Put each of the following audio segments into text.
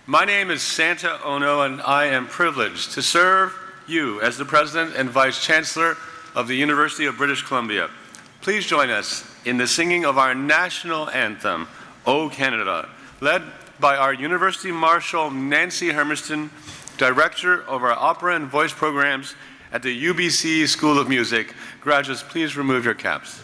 My name is Santa Ono, and I am privileged to serve you as the President and Vice Chancellor of the University of British Columbia. Please join us in the singing of our national anthem, O Canada, led by our University Marshal Nancy Hermiston, Director of our Opera and Voice programs at the UBC School of Music. Graduates, please remove your caps.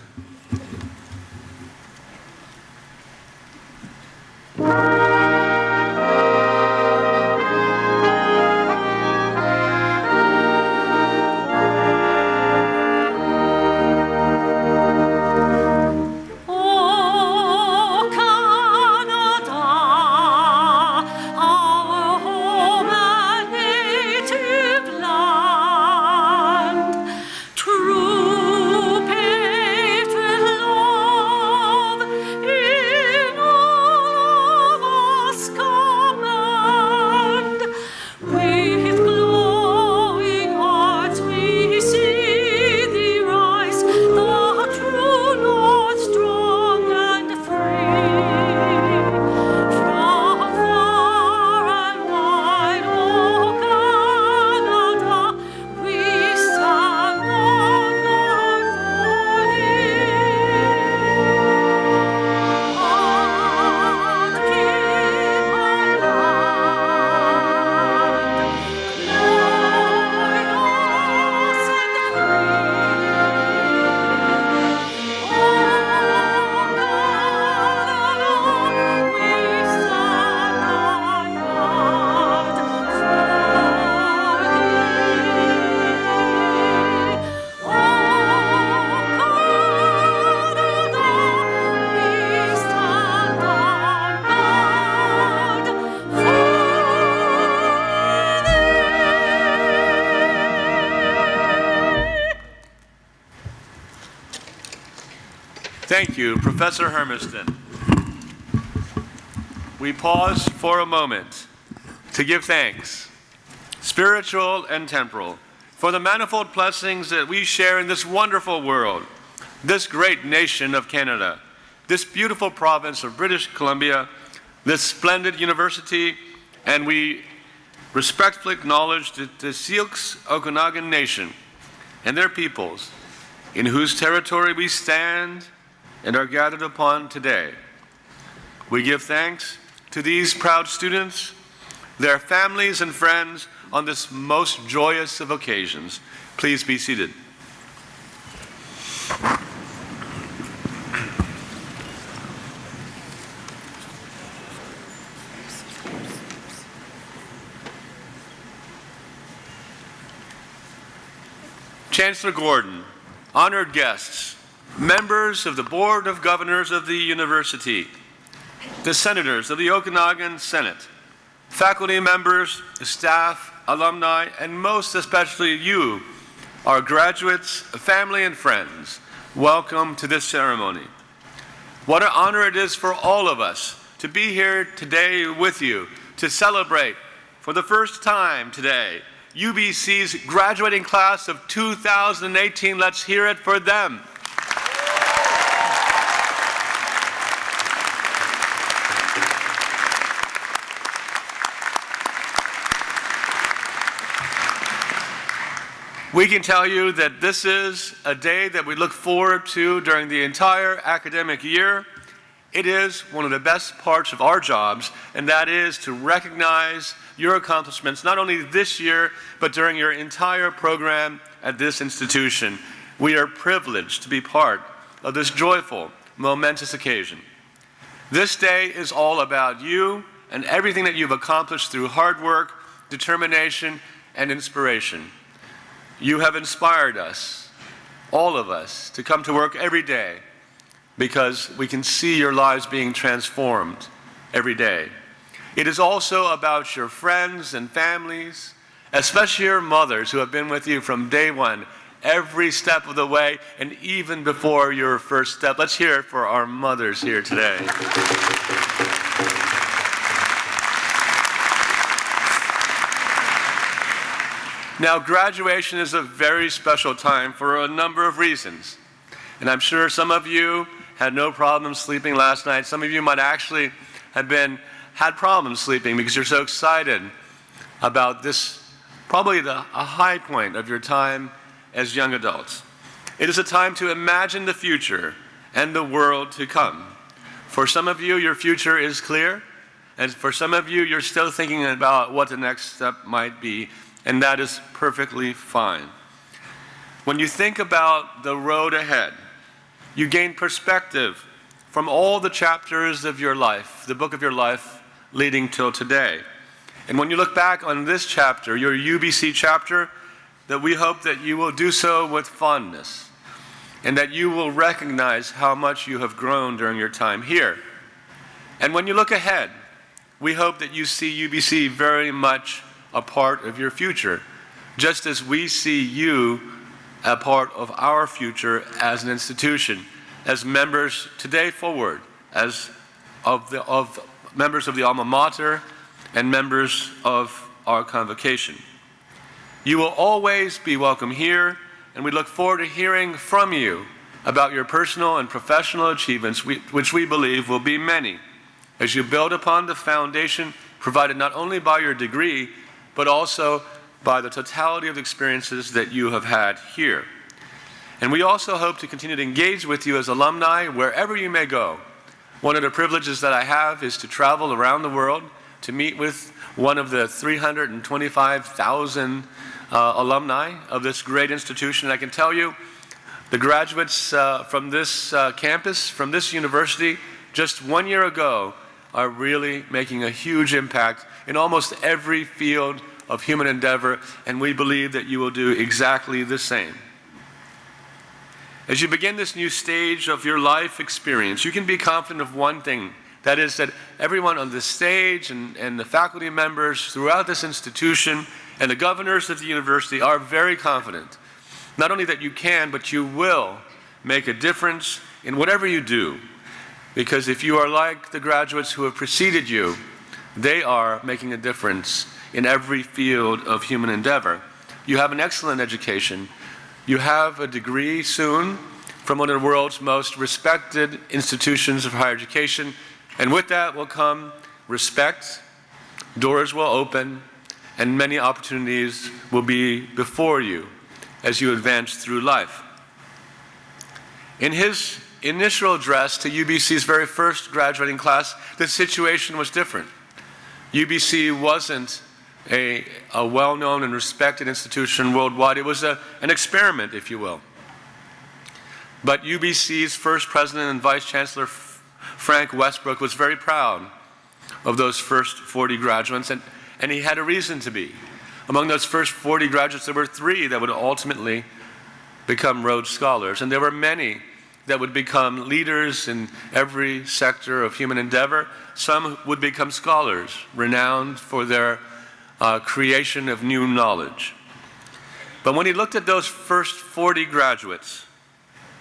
Thank you, Professor Hermiston. We pause for a moment to give thanks, spiritual and temporal, for the manifold blessings that we share in this wonderful world, this great nation of Canada, this beautiful province of British Columbia, this splendid university, and we respectfully acknowledge the Sioux Okanagan Nation and their peoples, in whose territory we stand and are gathered upon today. We give thanks to these proud students, their families and friends on this most joyous of occasions. Please be seated. Chancellor Gordon, honored guests, members of the Board of Governors of the University, the Senators of the Okanagan Senate, faculty members, staff, alumni, and most especially you, our graduates, family, and friends, welcome to this ceremony. What an honor it is for all of us to be here today with you to celebrate for the first time today UBC's graduating class of 2018. Let's hear it for them. We can tell you that this is a day that we look forward to during the entire academic year. It is one of the best parts of our jobs, and that is to recognize your accomplishments, not only this year, but during your entire program at this institution. We are privileged to be part of this joyful, momentous occasion. This day is all about you and everything that you've accomplished through hard work, determination, and inspiration. You have inspired us, all of us, to come to work every day because we can see your lives being transformed every day. It is also about your friends and families, especially your mothers who have been with you from day one, every step of the way, and even before your first step. Let's hear it for our mothers here today. Now, graduation is a very special time for a number of reasons. And I'm sure some of you had no problem sleeping last night. Some of you might actually have been had problems sleeping because you're so excited about this, probably a high point of your time as young adults. It is a time to imagine the future and the world to come. For some of you, your future is clear, and for some of you, you're still thinking about what the next step might be, and that is perfectly fine. When you think about the road ahead, you gain perspective from all the chapters of your life, the book of your life, leading till today. And when you look back on this chapter, your UBC chapter, that we hope that you will do so with fondness, and that you will recognize how much you have grown during your time here. And when you look ahead, we hope that you see UBC very much a part of your future, just as we see you a part of our future as an institution, as members today forward, as of members of the alma mater and members of our convocation. You will always be welcome here, and we look forward to hearing from you about your personal and professional achievements, which we believe will be many, as you build upon the foundation provided not only by your degree, but also by the totality of the experiences that you have had here. And we also hope to continue to engage with you as alumni wherever you may go. One of the privileges that I have is to travel around the world to meet with one of the 325,000 alumni of this great institution. And I can tell you, the graduates from this campus, from this university, just 1 year ago, are really making a huge impact in almost every field of human endeavor, and we believe that you will do exactly the same. As you begin this new stage of your life experience, you can be confident of one thing, that is that everyone on this stage and the faculty members throughout this institution and the governors of the university are very confident, not only that you can, but you will make a difference in whatever you do. Because if you are like the graduates who have preceded you, they are making a difference in every field of human endeavor. You have an excellent education. You have a degree soon from one of the world's most respected institutions of higher education. And with that will come respect, doors will open, and many opportunities will be before you as you advance through life. In his initial address to UBC's very first graduating class, the situation was different. UBC wasn't a well-known and respected institution worldwide. It was an experiment, if you will. But UBC's first president and vice chancellor, Frank Westbrook, was very proud of those first 40 graduates, and he had a reason to be. Among those first 40 graduates, there were 3 that would ultimately become Rhodes Scholars, and there were many that would become leaders in every sector of human endeavor. Some would become scholars, renowned for their creation of new knowledge. But when he looked at those first 40 graduates,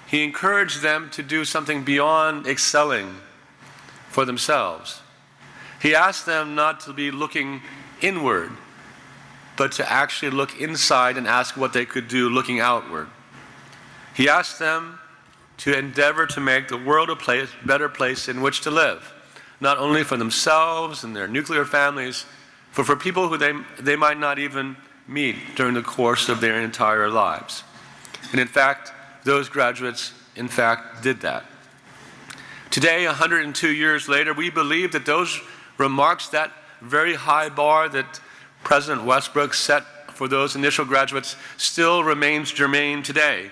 he encouraged them to do something beyond excelling for themselves. He asked them not to be looking inward, but to actually look inside and ask what they could do looking outward. He asked them to endeavor to make the world a better place in which to live, not only for themselves and their nuclear families, but for people who they might not even meet during the course of their entire lives. And in fact, those graduates, in fact, did that. Today, 102 years later, we believe that those remarks, that very high bar that President Westbrook set for those initial graduates, still remains germane today.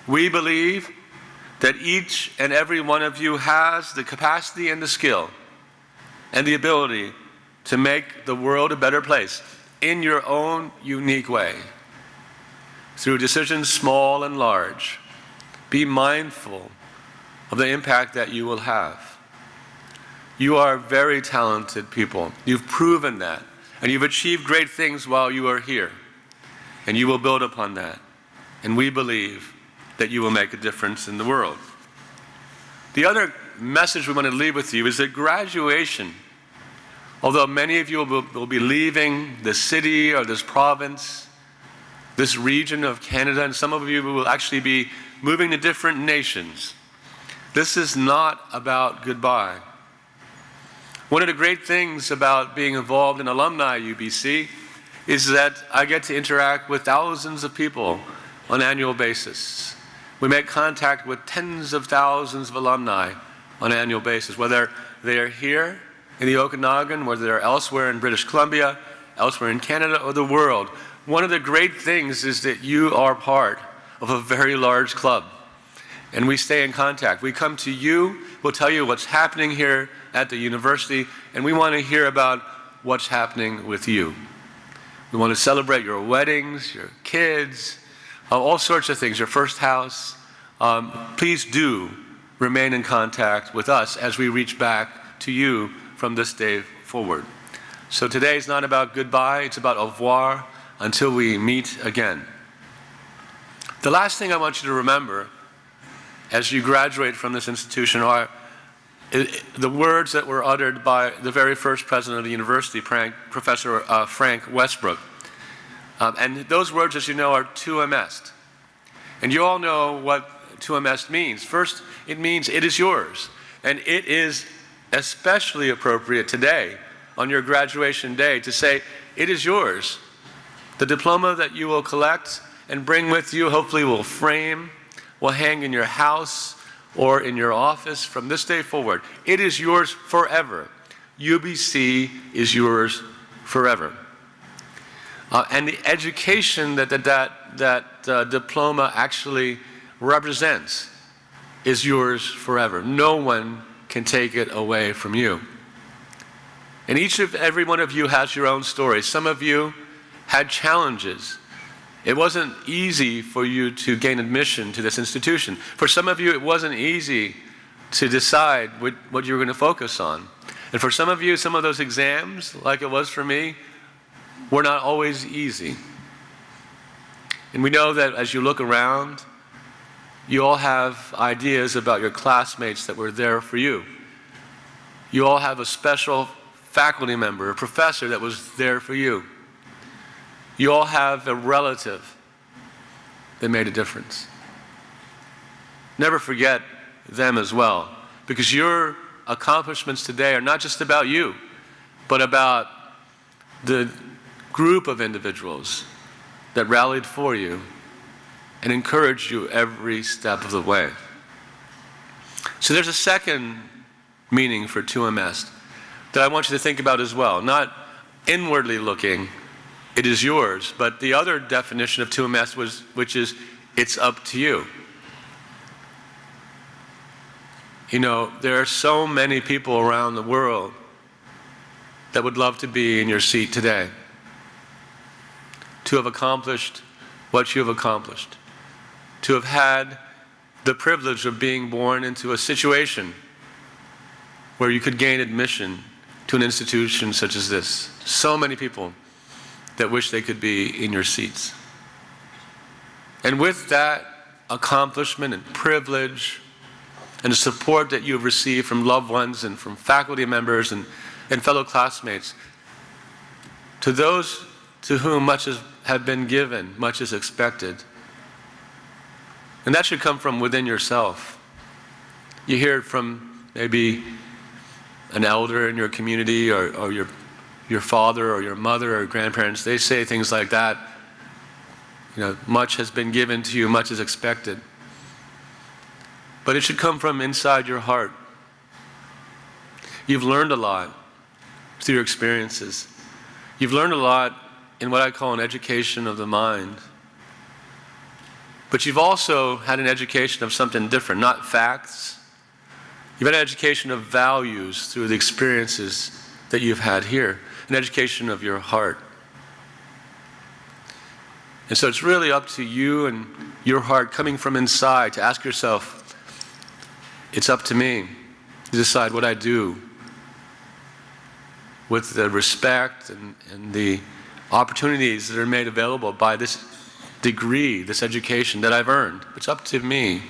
We believe that each and every one of you has the capacity and the skill and the ability to make the world a better place in your own unique way, through decisions small and large. Be mindful of the impact that you will have. You are very talented people. You've proven that, and you've achieved great things while you are here, and you will build upon that. And we believe that you will make a difference in the world. The other message we want to leave with you is that graduation, although many of you will be leaving the city or this province, this region of Canada, and some of you will actually be moving to different nations, this is not about goodbye. One of the great things about being involved in alumni UBC is that I get to interact with thousands of people on an annual basis. We make contact with tens of thousands of alumni on an annual basis, whether they are here in the Okanagan, whether they're elsewhere in British Columbia, elsewhere in Canada, or the world. One of the great things is that you are part of a very large club, and we stay in contact. We come to you, we'll tell you what's happening here at the university, and we want to hear about what's happening with you. We want to celebrate your weddings, your kids, all sorts of things, your first house. Please do remain in contact with us as we reach back to you from this day forward. So today is not about goodbye, it's about au revoir until we meet again. The last thing I want you to remember as you graduate from this institution are the words that were uttered by the very first president of the university, Professor Frank Westbrook. And those words, as you know, are tuum est. And you all know what tuum est means. First, it means it is yours. And it is especially appropriate today, on your graduation day, to say, it is yours. The diploma that you will collect and bring with you, hopefully will frame, will hang in your house or in your office from this day forward. It is yours forever. UBC is yours forever. And the education that diploma actually represents is yours forever. No one can take it away from you. And every one of you has your own story. Some of you had challenges. It wasn't easy for you to gain admission to this institution. For some of you, it wasn't easy to decide what you were going to focus on. And for some of you, some of those exams, like it was for me, were not always easy. And we know that as you look around, you all have ideas about your classmates that were there for you. You all have a special faculty member, a professor that was there for you. You all have a relative that made a difference. Never forget them as well, because your accomplishments today are not just about you, but about the group of individuals that rallied for you and encouraged you every step of the way. So there's a second meaning for tuum est that I want you to think about as well. Not inwardly looking, it is yours, but the other definition of tuum est which is, it's up to you. You know, there are so many people around the world that would love to be in your seat today, to have accomplished what you have accomplished, to have had the privilege of being born into a situation where you could gain admission to an institution such as this. So many people that wish they could be in your seats. And with that accomplishment and privilege and the support that you have received from loved ones and from faculty members and fellow classmates, to those to whom much has been given, much is expected. And that should come from within yourself. You hear it from maybe an elder in your community or your father or your mother or grandparents. They say things like that. You know, much has been given to you, much is expected. But it should come from inside your heart. You've learned a lot through your experiences. You've learned a lot in what I call an education of the mind. But you've also had an education of something different, not facts. You've had an education of values through the experiences that you've had here, an education of your heart. And so it's really up to you and your heart coming from inside to ask yourself, it's up to me to decide what I do with the respect and the opportunities that are made available by this degree, this education that I've earned. It's up to me.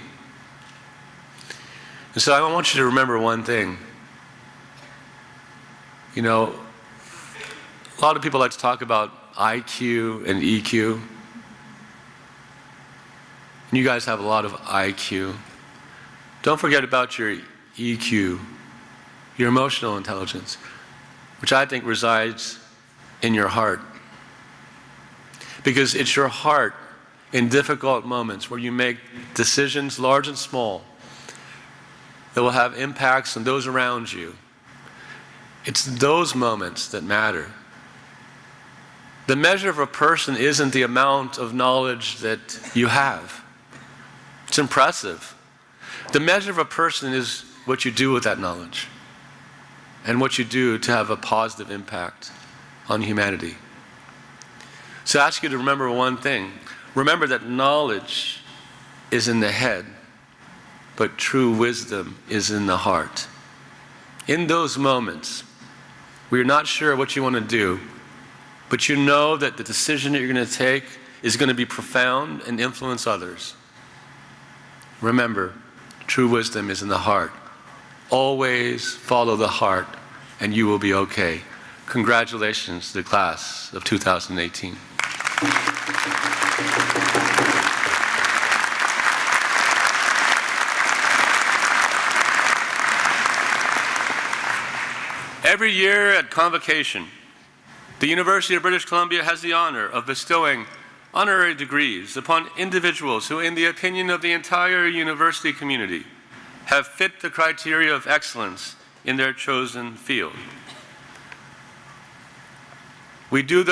And so I want you to remember one thing. You know, a lot of people like to talk about IQ and EQ. And you guys have a lot of IQ. Don't forget about your EQ, your emotional intelligence, which I think resides in your heart. Because it's your heart in difficult moments where you make decisions, large and small, that will have impacts on those around you. It's those moments that matter. The measure of a person isn't the amount of knowledge that you have. It's impressive. The measure of a person is what you do with that knowledge and what you do to have a positive impact on humanity. So I ask you to remember one thing. Remember that knowledge is in the head, but true wisdom is in the heart. In those moments, where you're not sure what you want to do, but you know that the decision that you're going to take is going to be profound and influence others. Remember, true wisdom is in the heart. Always follow the heart, and you will be okay. Congratulations to the class of 2018. Every year at Convocation, the University of British Columbia has the honor of bestowing honorary degrees upon individuals who, in the opinion of the entire university community, have fit the criteria of excellence in their chosen field. We do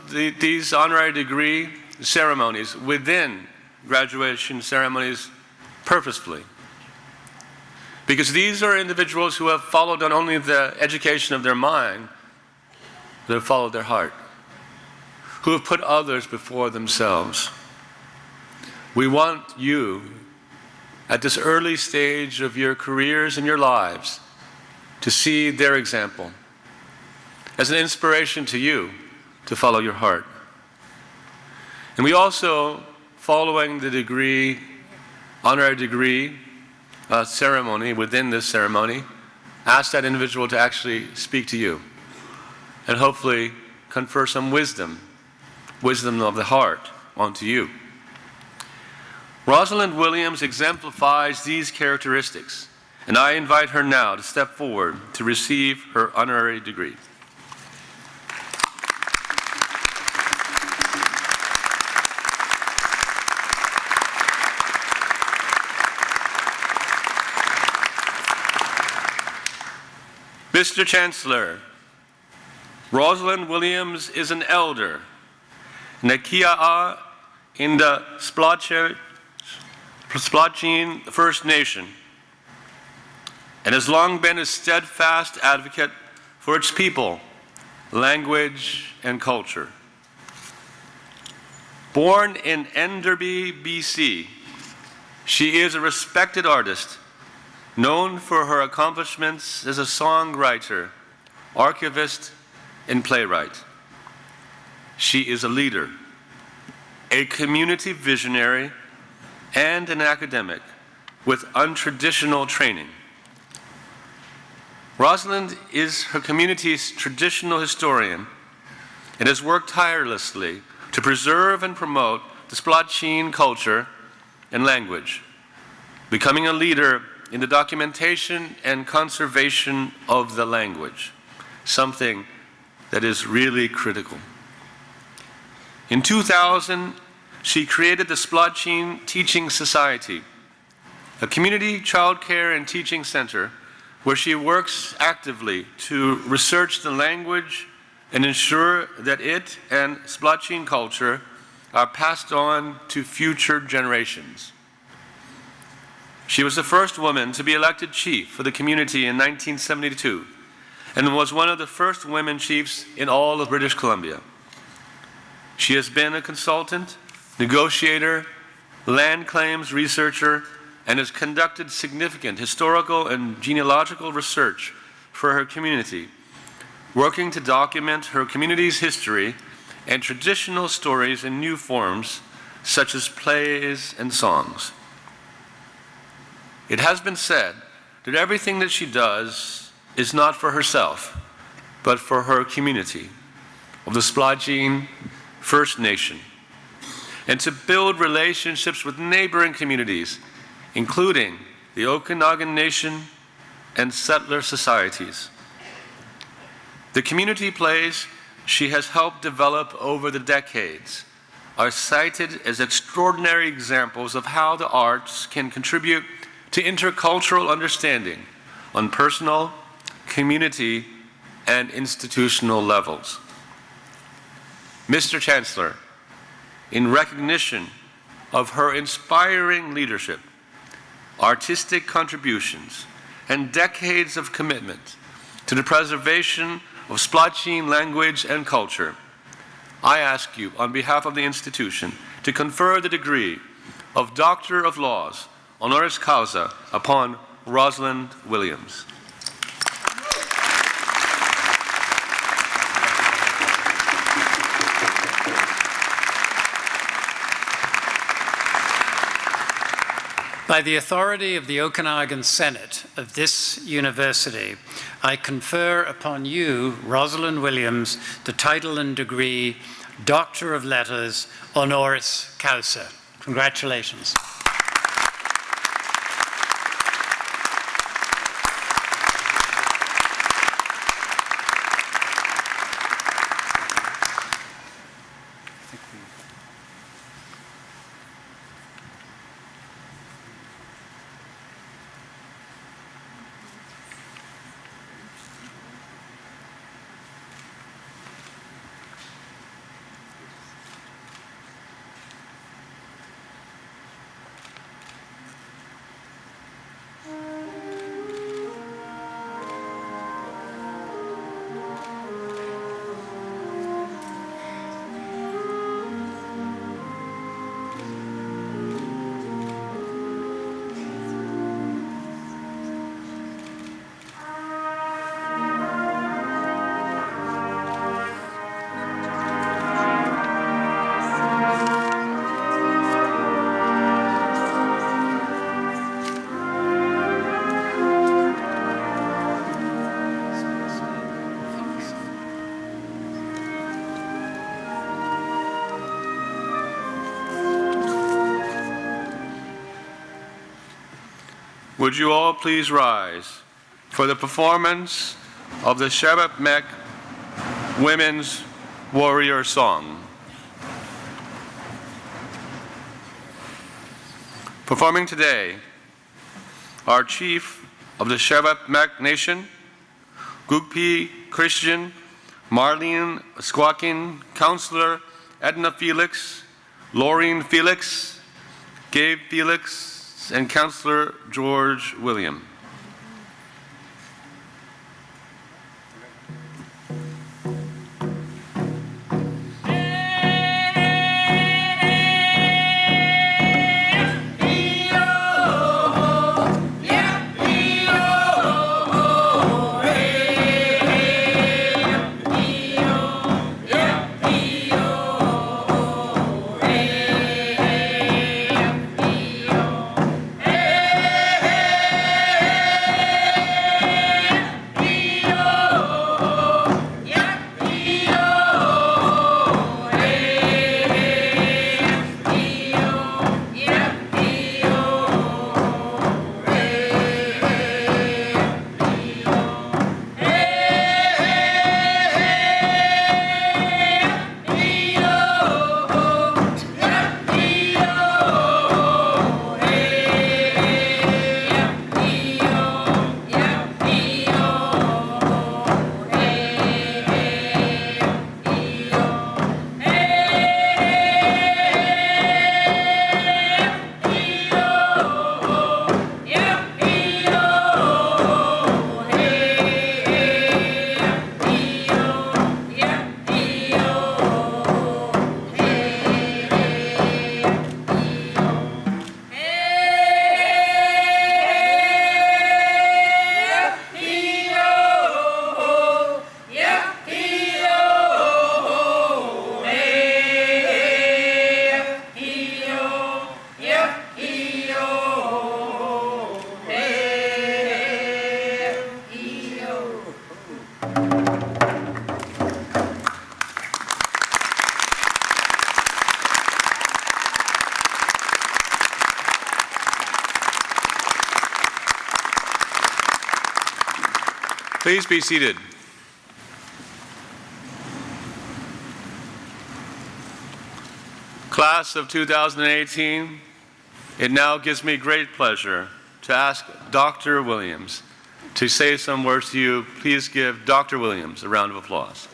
these honorary degree ceremonies within graduation ceremonies purposefully, because these are individuals who have followed not only the education of their mind, but have followed their heart, who have put others before themselves. We want you, at this early stage of your careers and your lives, to see their example as an inspiration to you to follow your heart. And we also, following the honorary degree ceremony, within this ceremony, ask that individual to actually speak to you and hopefully confer some wisdom of the heart onto you. Rosalind Williams exemplifies these characteristics, and I invite her now to step forward to receive her honorary degree. Mr. Chancellor, Rosalind Williams is an elder, Nakia'a in the Splotchin First Nation, and has long been a steadfast advocate for its people, language, and culture. Born in Enderby, BC, she is a respected artist, known for her accomplishments as a songwriter, archivist, and playwright. She is a leader, a community visionary, and an academic with untraditional training. Rosalind is her community's traditional historian and has worked tirelessly to preserve and promote the Splotchin culture and language, becoming a leader in the documentation and conservation of the language, something that is really critical. In 2000, she created the Splotchin Teaching Society, a community childcare and teaching center where she works actively to research the language and ensure that it and Splotchin culture are passed on to future generations. She was the first woman to be elected chief for the community in 1972 and was one of the first women chiefs in all of British Columbia. She has been a consultant, negotiator, land claims researcher, and has conducted significant historical and genealogical research for her community, working to document her community's history and traditional stories in new forms, such as plays and songs. It has been said that everything that she does is not for herself, but for her community of the Splotchin First Nation, and to build relationships with neighboring communities, including the Okanagan Nation and settler societies. The community plays she has helped develop over the decades are cited as extraordinary examples of how the arts can contribute to intercultural understanding on personal, community, and institutional levels. Mr. Chancellor, in recognition of her inspiring leadership, artistic contributions, and decades of commitment to the preservation of Splotchin language and culture, I ask you, on behalf of the institution, to confer the degree of Doctor of Laws, honoris causa, upon Rosalind Williams. By the authority of the Okanagan Senate of this university, I confer upon you, Rosalind Williams, the title and degree Doctor of Letters, honoris causa. Congratulations. Would you all please rise for the performance of the Shabbat Mek Women's Warrior Song. Performing today, our Chief of the Shabbat Mek Nation, Gugpi Christian, Marlene Squawkin, Counselor Edna Felix, Laureen Felix, Gabe Felix, and Counselor George William. Please be seated. Class of 2018, it now gives me great pleasure to ask Dr. Williams to say some words to you. Please give Dr. Williams a round of applause.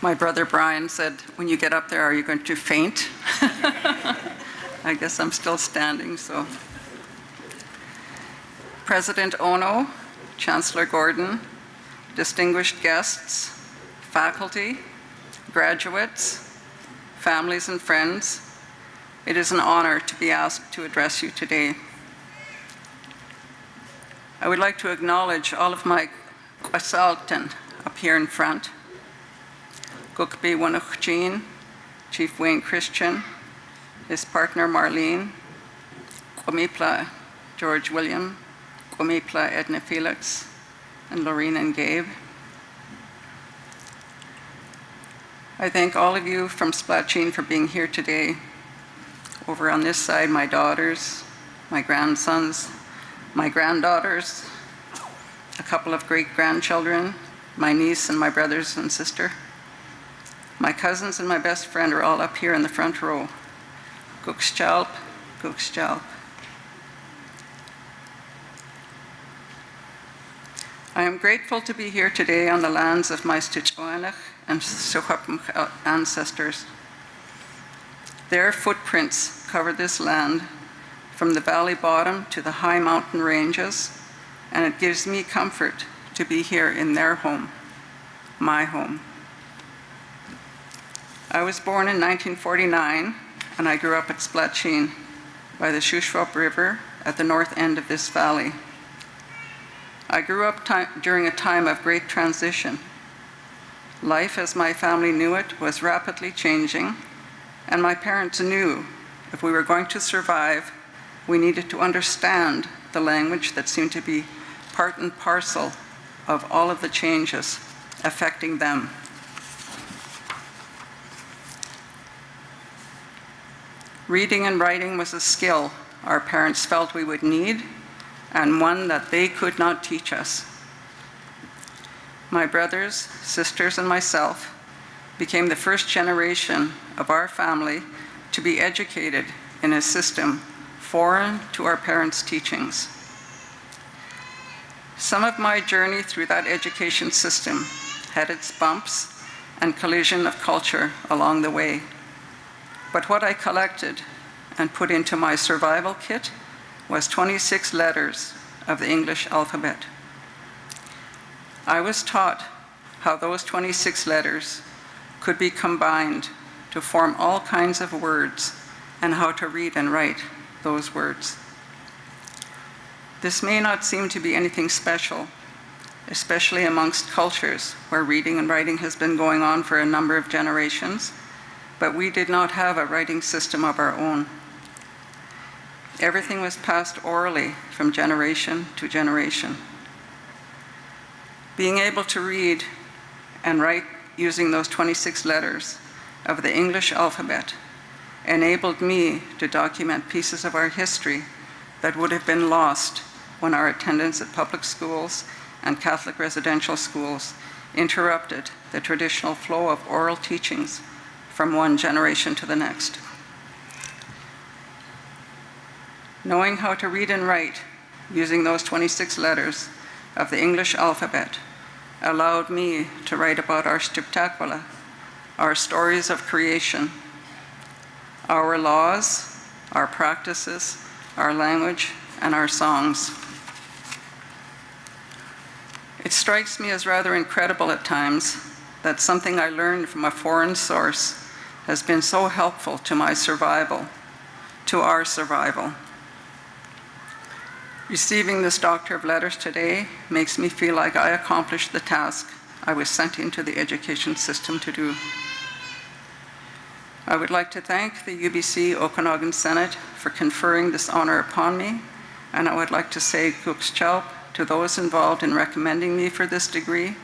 My brother Brian said, when you get up there, are you going to faint? I guess I'm still standing, so. President Ono, Chancellor Gordon, distinguished guests, faculty, graduates, families and friends, it is an honor to be asked to address you today. I would like to acknowledge all of my Kwasaltan up here in front. Gukbi Wanukhjeen, Chief Wayne Christian, his partner Marlene, Kwamipla George William, Kwamipla Edna Felix, and Lorene and Gabe. I thank all of you from Splatcheen for being here today. Over on this side, my daughters, my grandsons, my granddaughters, a couple of great-grandchildren, my niece and my brothers and sister. My cousins and my best friend are all up here in the front row. Gukschalp, Gukschalp. I am grateful to be here today on the lands of my Stichwanach and Sukhapmuk ancestors. Their footprints cover this land from the valley bottom to the high mountain ranges, and it gives me comfort to be here in their home, my home. I was born in 1949, and I grew up at Splatcheen by the Shuswap River at the north end of this valley. I grew up during a time of great transition. Life as my family knew it was rapidly changing, and my parents knew if we were going to survive, we needed to understand the language that seemed to be part and parcel of all of the changes affecting them. Reading and writing was a skill our parents felt we would need, and one that they could not teach us. My brothers, sisters, and myself became the first generation of our family to be educated in a system foreign to our parents' teachings. Some of my journey through that education system had its bumps and collision of culture along the way. But what I collected and put into my survival kit was 26 letters of the English alphabet. I was taught how those 26 letters could be combined to form all kinds of words and how to read and write those words. This may not seem to be anything special, especially amongst cultures where reading and writing has been going on for a number of generations, but we did not have a writing system of our own. Everything was passed orally from generation to generation. Being able to read and write using those 26 letters of the English alphabet enabled me to document pieces of our history that would have been lost when our attendance at public schools and Catholic residential schools interrupted the traditional flow of oral teachings from one generation to the next. Knowing how to read and write using those 26 letters of the English alphabet allowed me to write about our Stiptakwala, our stories of creation, our laws, our practices, our language, and our songs. It strikes me as rather incredible at times that something I learned from a foreign source has been so helpful to my survival, to our survival. Receiving this Doctor of Letters today makes me feel like I accomplished the task I was sent into the education system to do. I would like to thank the UBC Okanagan Senate for conferring this honor upon me, and I would like to say Gukschalp, to those involved in recommending me for this degree,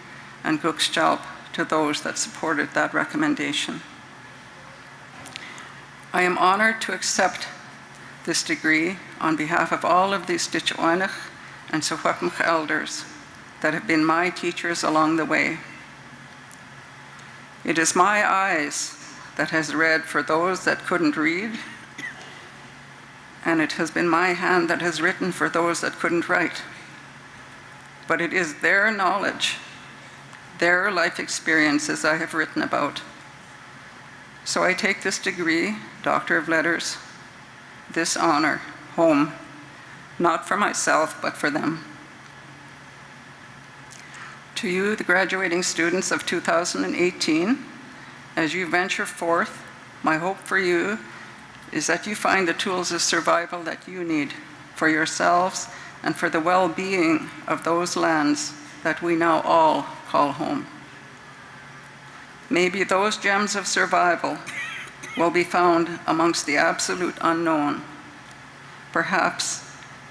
and Gukstjalp to those that supported that recommendation. I am honored to accept this degree on behalf of all of the Stichoinich and Secwepemc elders that have been my teachers along the way. It is my eyes that has read for those that couldn't read, and it has been my hand that has written for those that couldn't write. But it is their knowledge, their life experiences I have written about. So I take this degree, Doctor of Letters, this honor, home, not for myself, but for them. To you, the graduating students of 2018, as you venture forth, my hope for you is that you find the tools of survival that you need for yourselves and for the well-being of those lands that we now all call home. Maybe those gems of survival will be found amongst the absolute unknown, perhaps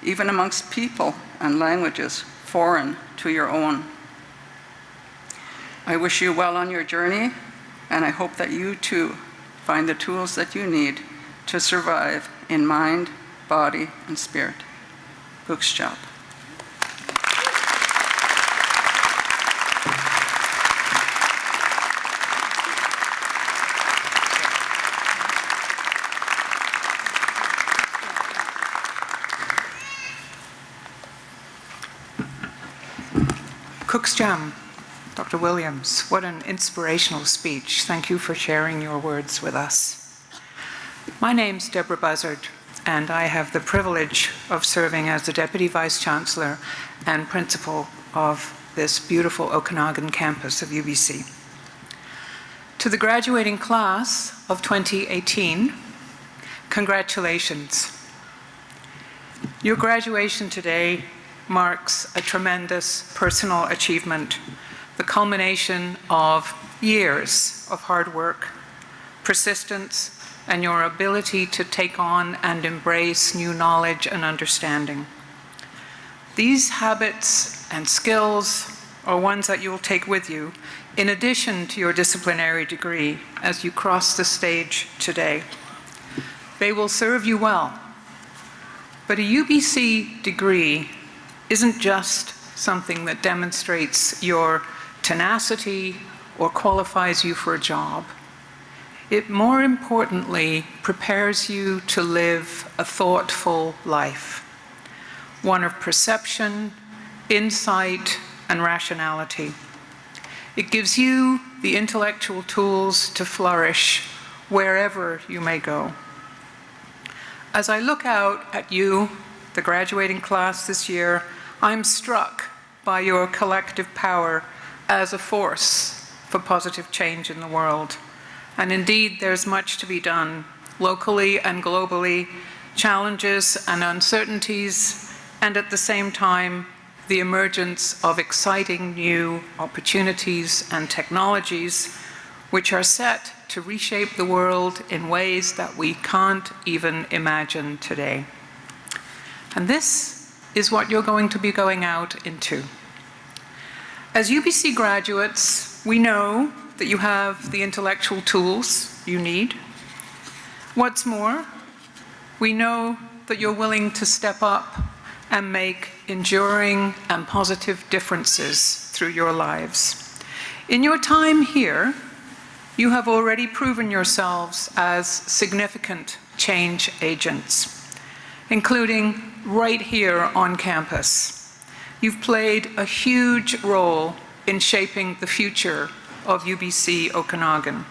even amongst people and languages foreign to your own. I wish you well on your journey, and I hope that you too find the tools that you need to survive in mind, body, and spirit. Gukstjalp. Gukstjalp, Dr. Williams, what an inspirational speech. Thank you for sharing your words with us. My name's Deborah Buzzard, and I have the privilege of serving as the Deputy Vice Chancellor and Principal of this beautiful Okanagan campus of UBC. To the graduating class of 2018, congratulations. Your graduation today marks a tremendous personal achievement, the culmination of years of hard work, persistence, and your ability to take on and embrace new knowledge and understanding. These habits and skills are ones that you will take with you, in addition to your disciplinary degree, as you cross the stage today. They will serve you well. But a UBC degree isn't just something that demonstrates your tenacity or qualifies you for a job. It more importantly prepares you to live a thoughtful life, one of perception, insight, and rationality. It gives you the intellectual tools to flourish wherever you may go. As I look out at you, the graduating class this year, I'm struck by your collective power as a force for positive change in the world. And indeed, there's much to be done, locally and globally, challenges and uncertainties, and at the same time, the emergence of exciting new opportunities and technologies which are set to reshape the world in ways that we can't even imagine today. And this is what you're going to be going out into. As UBC graduates, we know that you have the intellectual tools you need. What's more, we know that you're willing to step up and make enduring and positive differences through your lives. In your time here, you have already proven yourselves as significant change agents, including right here on campus. You've played a huge role in shaping the future of UBC Okanagan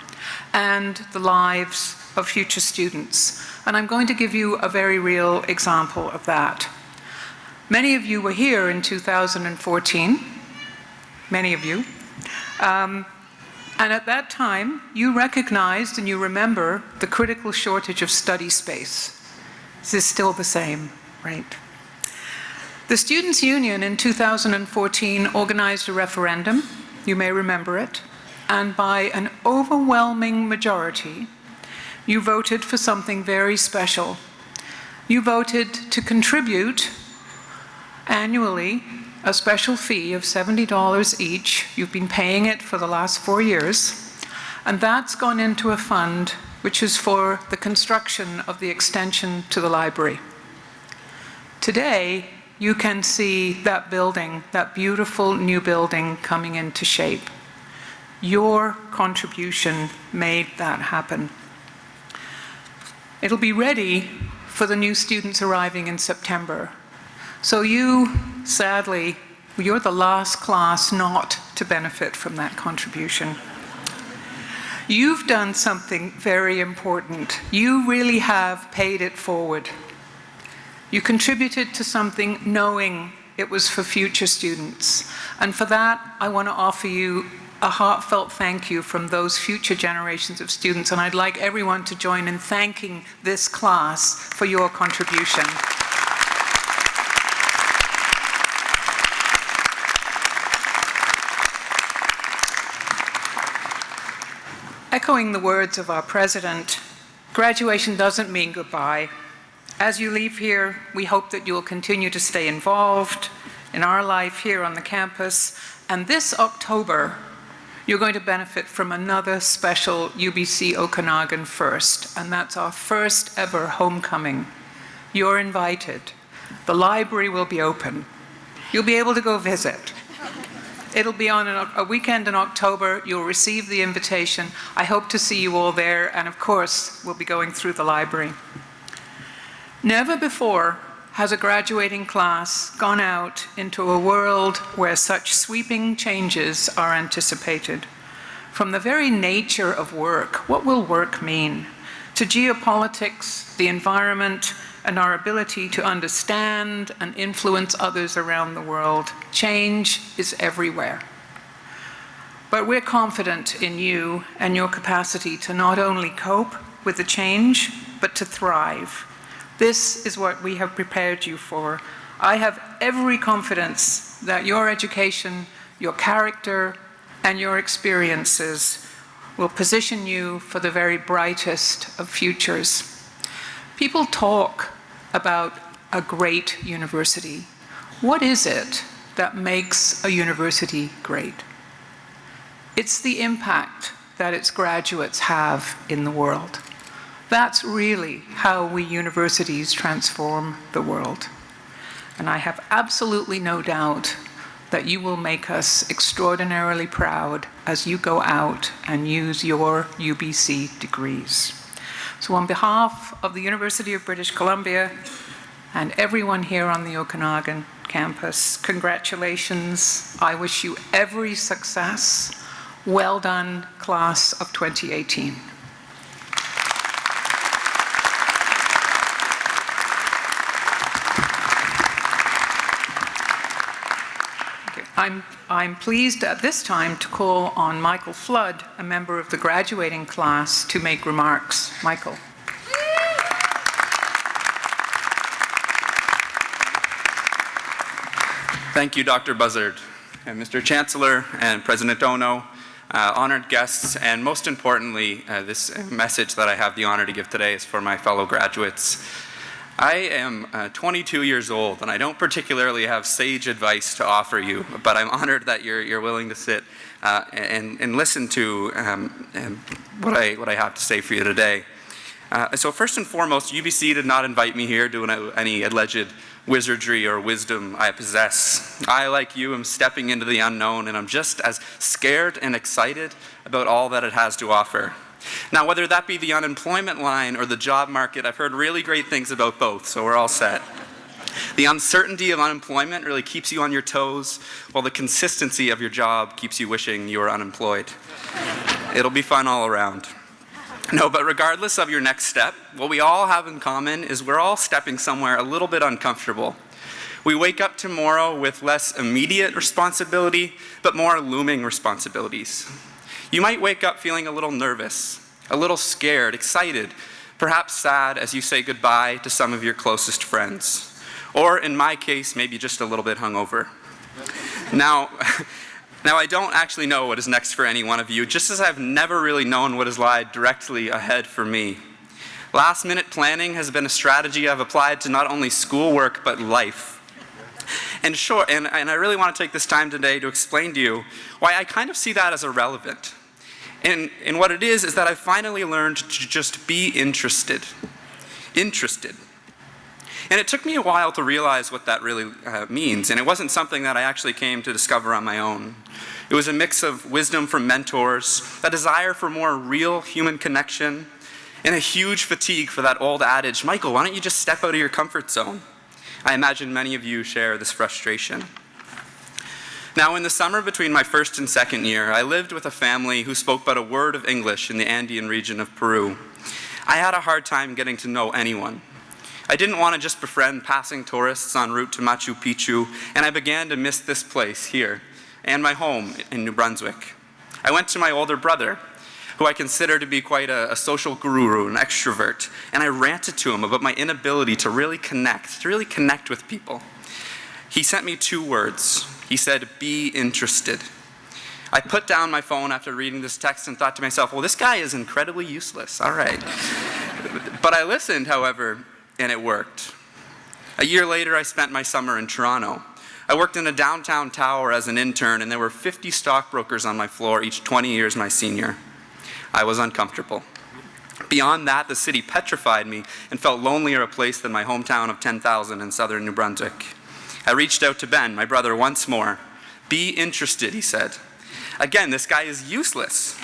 and the lives of future students. And I'm going to give you a very real example of that. Many of you were here in 2014, many of you. And at that time, you recognized and you remember the critical shortage of study space. This is still the same, right? The Students' Union in 2014 organized a referendum, you may remember it, and by an overwhelming majority, you voted for something very special. You voted to contribute annually a special fee of $70 each. You've been paying it for the last 4 years, and that's gone into a fund which is for the construction of the extension to the library. Today, you can see that building, that beautiful new building coming into shape. Your contribution made that happen. It'll be ready for the new students arriving in September. So you, sadly, you're the last class not to benefit from that contribution. You've done something very important. You really have paid it forward. You contributed to something knowing it was for future students. And for that, I want to offer you a heartfelt thank you from those future generations of students. And I'd like everyone to join in thanking this class for your contribution. Echoing the words of our president, graduation doesn't mean goodbye. As you leave here, we hope that you will continue to stay involved in our life here on the campus. And this October, you're going to benefit from another special UBC Okanagan First, and that's our first ever homecoming. You're invited. The library will be open. You'll be able to go visit. It'll be on a weekend in October. You'll receive the invitation. I hope to see you all there, and of course, we'll be going through the library. Never before has a graduating class gone out into a world where such sweeping changes are anticipated. From the very nature of work, what will work mean? To geopolitics, the environment, and our ability to understand and influence others around the world, change is everywhere. But we're confident in you and your capacity to not only cope with the change, but to thrive. This is what we have prepared you for. I have every confidence that your education, your character, and your experiences will position you for the very brightest of futures. People talk about a great university. What is it that makes a university great? It's the impact that its graduates have in the world. That's really how we universities transform the world. And I have absolutely no doubt that you will make us extraordinarily proud as you go out and use your UBC degrees. So on behalf of the University of British Columbia and everyone here on the Okanagan campus, congratulations. I wish you every success. Well done, class of 2018. I'm pleased at this time to call on Michael Flood, a member of the graduating class, to make remarks. Michael. Thank you, Dr. Buzzard, and Mr. Chancellor, and President Ono, honored guests, and most importantly, this message that I have the honor to give today is for my fellow graduates. I am 22 years old, and I don't particularly have sage advice to offer you, but I'm honored that you're willing to sit and listen to what I have to say for you today. So first and foremost, UBC did not invite me here doing any alleged wizardry or wisdom I possess. I, like you, am stepping into the unknown, and I'm just as scared and excited about all that it has to offer. Now, whether that be the unemployment line or the job market, I've heard really great things about both, so we're all set. The uncertainty of unemployment really keeps you on your toes, while the consistency of your job keeps you wishing you were unemployed. It'll be fun all around. No, but regardless of your next step, what we all have in common is we're all stepping somewhere a little bit uncomfortable. We wake up tomorrow with less immediate responsibility, but more looming responsibilities. You might wake up feeling a little nervous, a little scared, excited, perhaps sad as you say goodbye to some of your closest friends. Or in my case, maybe just a little bit hungover. Now I don't actually know what is next for any one of you, just as I've never really known what has lied directly ahead for me. Last-minute planning has been a strategy I've applied to not only schoolwork, but life. And I really want to take this time today to explain to you why I kind of see that as irrelevant. And what it is that I finally learned to just be interested. Interested. And it took me a while to realize what that really means, and it wasn't something that I actually came to discover on my own. It was a mix of wisdom from mentors, a desire for more real human connection, and a huge fatigue for that old adage, Michael, why don't you just step out of your comfort zone? I imagine many of you share this frustration. Now, in the summer between my first and second year, I lived with a family who spoke but a word of English in the Andean region of Peru. I had a hard time getting to know anyone. I didn't want to just befriend passing tourists en route to Machu Picchu, and I began to miss this place here and my home in New Brunswick. I went to my older brother, who I consider to be quite a social guru, an extrovert, and I ranted to him about my inability to really connect with people. He sent me 2 words. He said, be interested. I put down my phone after reading this text and thought to myself, well, this guy is incredibly useless, all right. But I listened, however, and it worked. A year later, I spent my summer in Toronto. I worked in a downtown tower as an intern, and there were 50 stockbrokers on my floor, each 20 years my senior. I was uncomfortable. Beyond that, the city petrified me and felt lonelier a place than my hometown of 10,000 in southern New Brunswick. I reached out to Ben, my brother, once more. Be interested, he said. Again, this guy is useless.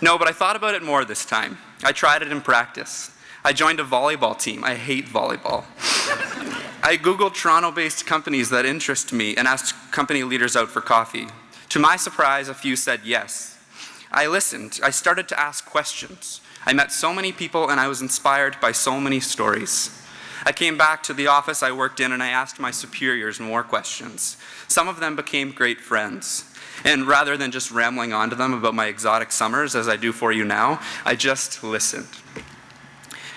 No, but I thought about it more this time. I tried it in practice. I joined a volleyball team. I hate volleyball. I Googled Toronto-based companies that interest me and asked company leaders out for coffee. To my surprise, a few said yes. I listened. I started to ask questions. I met so many people and I was inspired by so many stories. I came back to the office I worked in and I asked my superiors more questions. Some of them became great friends. And rather than just rambling on to them about my exotic summers, as I do for you now, I just listened.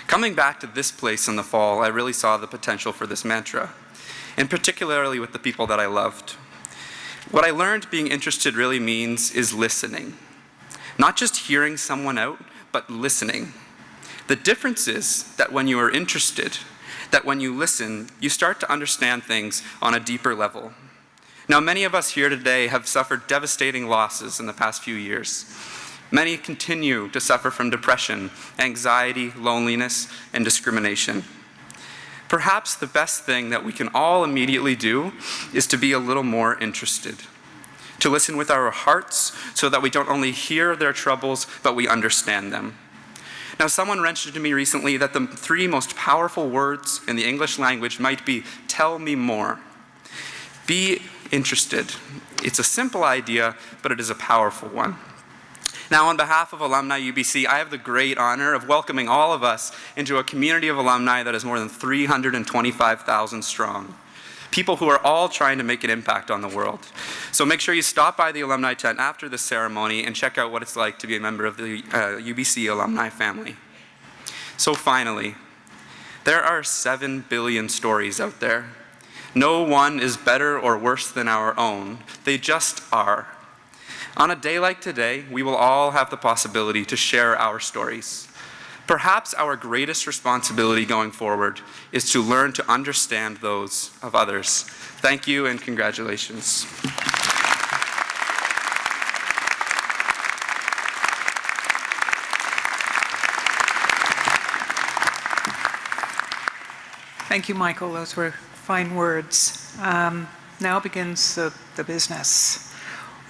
Coming back to this place in the fall, I really saw the potential for this mantra, and particularly with the people that I loved. What I learned being interested really means is listening. Not just hearing someone out, but listening. The difference is that when you are interested, that when you listen, you start to understand things on a deeper level. Now, many of us here today have suffered devastating losses in the past few years. Many continue to suffer from depression, anxiety, loneliness, and discrimination. Perhaps the best thing that we can all immediately do is to be a little more interested, to listen with our hearts so that we don't only hear their troubles, but we understand them. Now, someone mentioned to me recently that the 3 most powerful words in the English language might be, tell me more. Be interested. It's a simple idea, but it is a powerful one. Now, on behalf of Alumni UBC, I have the great honor of welcoming all of us into a community of alumni that is more than 325,000 strong. People who are all trying to make an impact on the world. So make sure you stop by the alumni tent after this ceremony and check out what it's like to be a member of the UBC alumni family. So finally, there are 7 billion stories out there. No one is better or worse than our own. They just are. On a day like today, we will all have the possibility to share our stories. Perhaps our greatest responsibility going forward is to learn to understand those of others. Thank you and congratulations. Thank you, Michael. Those were fine words. Now begins the business.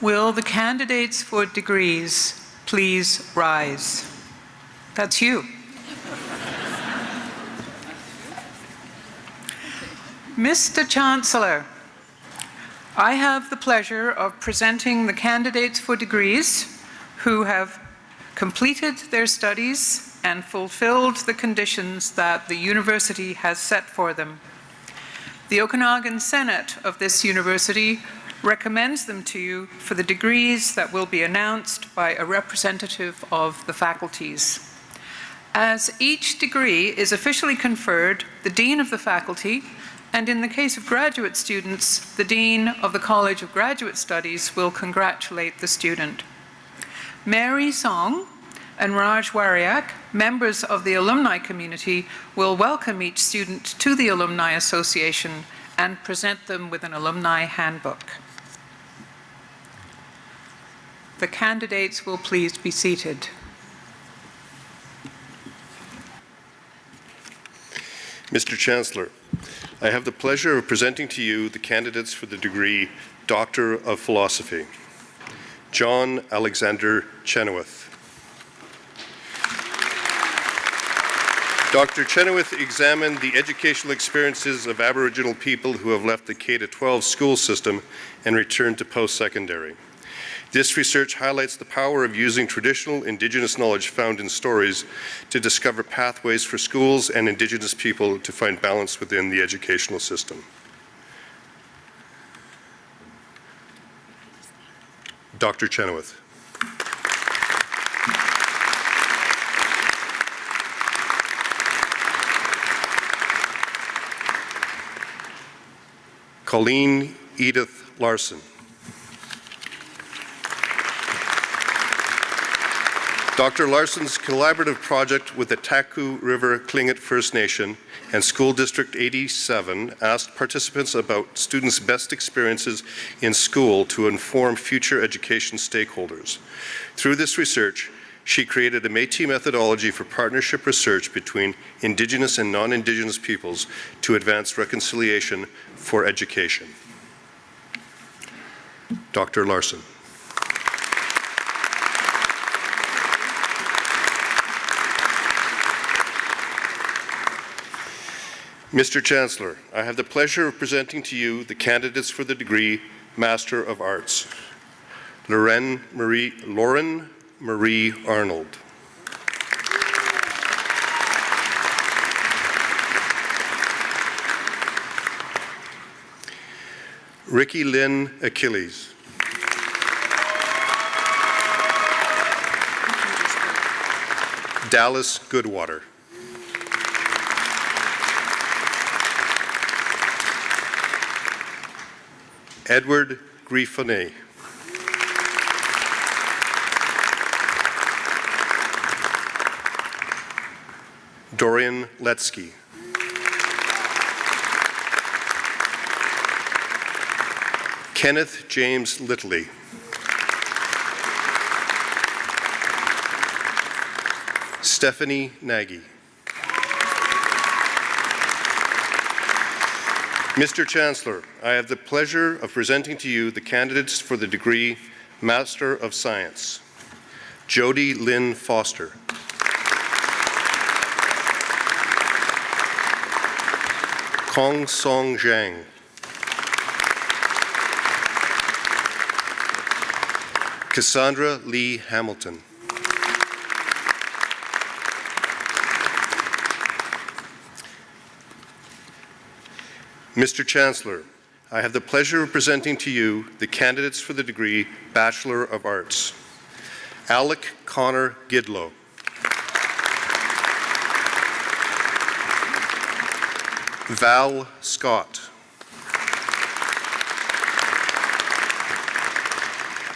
Will the candidates for degrees please rise? That's you. Mr. Chancellor, I have the pleasure of presenting the candidates for degrees who have completed their studies and fulfilled the conditions that the university has set for them. The Okanagan Senate of this university recommends them to you for the degrees that will be announced by a representative of the faculties. As each degree is officially conferred, the Dean of the Faculty, and in the case of graduate students, the Dean of the College of Graduate Studies will congratulate the student. Mary Song and Raj Wariak, members of the alumni community, will welcome each student to the Alumni Association and present them with an alumni handbook. The candidates will please be seated. Mr. Chancellor, I have the pleasure of presenting to you the candidates for the degree Doctor of Philosophy. John Alexander Chenoweth. Dr. Chenoweth examined the educational experiences of Aboriginal people who have left the K-12 school system and returned to post-secondary. This research highlights the power of using traditional Indigenous knowledge found in stories to discover pathways for schools and Indigenous people to find balance within the educational system. Dr. Chenoweth. Colleen Edith Larson. Dr. Larson's collaborative project with the Taku River Tlingit First Nation and School District 87 asked participants about students' best experiences in school to inform future education stakeholders. Through this research, she created a Métis methodology for partnership research between Indigenous and non-Indigenous peoples to advance reconciliation for education. Dr. Larson. Mr. Chancellor, I have the pleasure of presenting to you the candidates for the degree Master of Arts. Lauren Marie Arnold. Ricky Lynn Achilles. Dallas Goodwater. Edward Griffonet. Dorian Letsky. Kenneth James Littley. Stephanie Nagy. Mr. Chancellor, I have the pleasure of presenting to you the candidates for the degree Master of Science. Jody Lynn Foster. Kong Song Zhang. Cassandra Lee Hamilton. Mr. Chancellor, I have the pleasure of presenting to you the candidates for the degree Bachelor of Arts. Alec Connor Gidlow. Val Scott.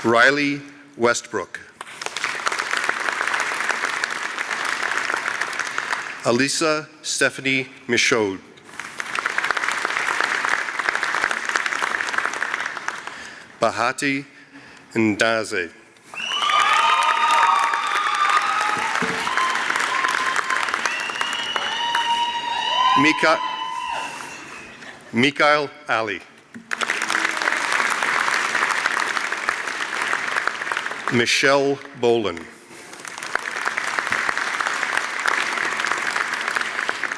Riley Westbrook. Alisa Stephanie Michaud. Bahati Ndaze. Mikhail Ali. Michelle Boland.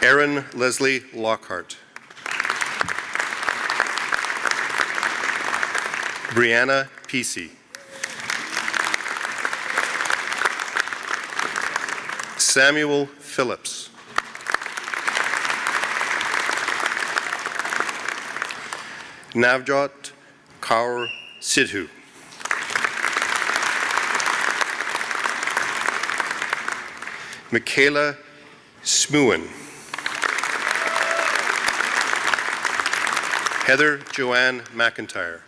Erin Leslie Lockhart. Brianna Pesey. Samuel Phillips. Navjot Kaur Sidhu. Michaela Smooen. Heather Joanne McIntyre.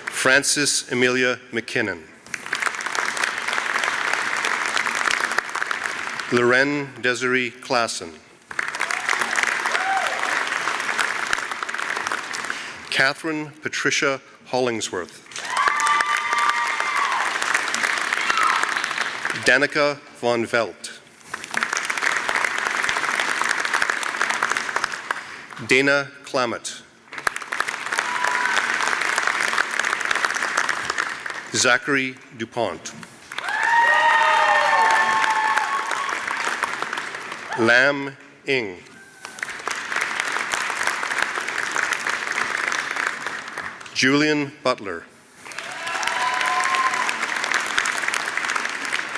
Frances Amelia McKinnon. Loren Desiree Klassen. Catherine Patricia Hollingsworth. Danica von Velt. Dana Klamet. Zachary DuPont. Lam Ing. Julian Butler.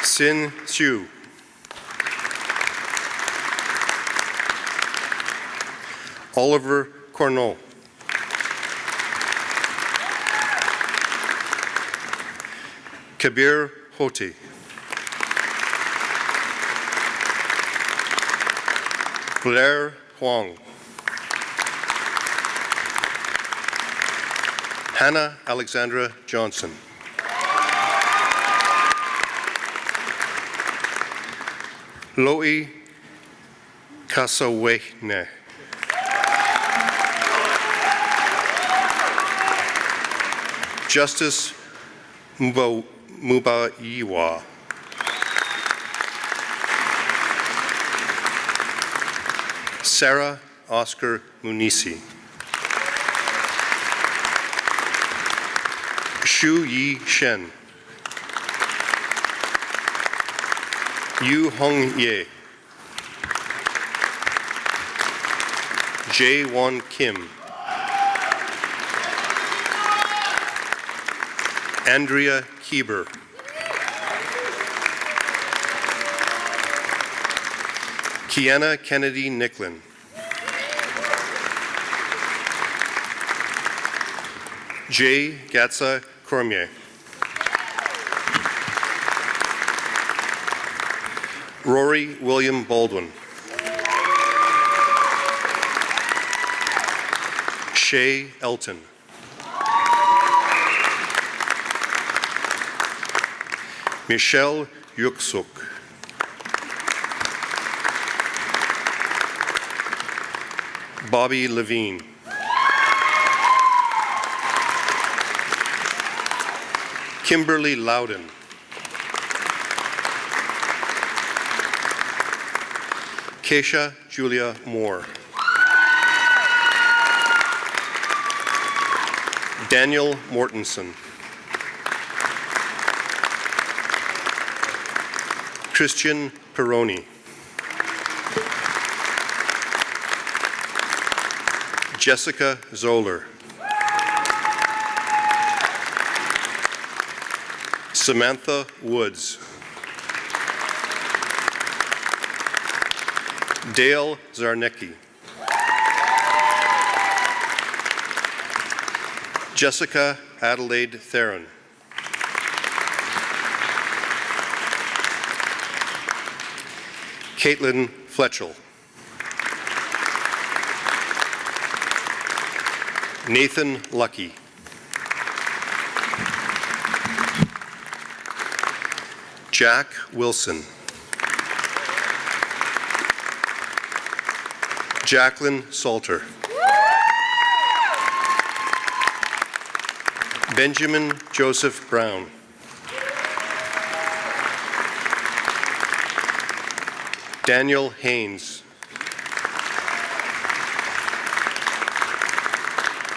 Sin Siu. Oliver Cornell. Kabir Hoti. Blair Huang. Hannah Alexandra Johnson. Loi Kasawehne. Justice Mubaiwa. Sarah Oscar Munisi. Shu Yi Shen. Yu Hong Ye. Jae Won Kim. Andrea Kieber. Kiana Kennedy Nicklin. Jay Gatsa Cormier. Rory William Baldwin. Shay Elton. Michelle Yuksuk. Bobby Levine. Kimberly Loudon. Keisha Julia Moore. Daniel Mortensen. Christian Peroni. Jessica Zoller. Samantha Woods. Dale Zarnecki. Jessica Adelaide Theron. Caitlin Fletchell. Nathan Lucky. Jack Wilson. Jacqueline Salter. Benjamin Joseph Brown. Daniel Haynes.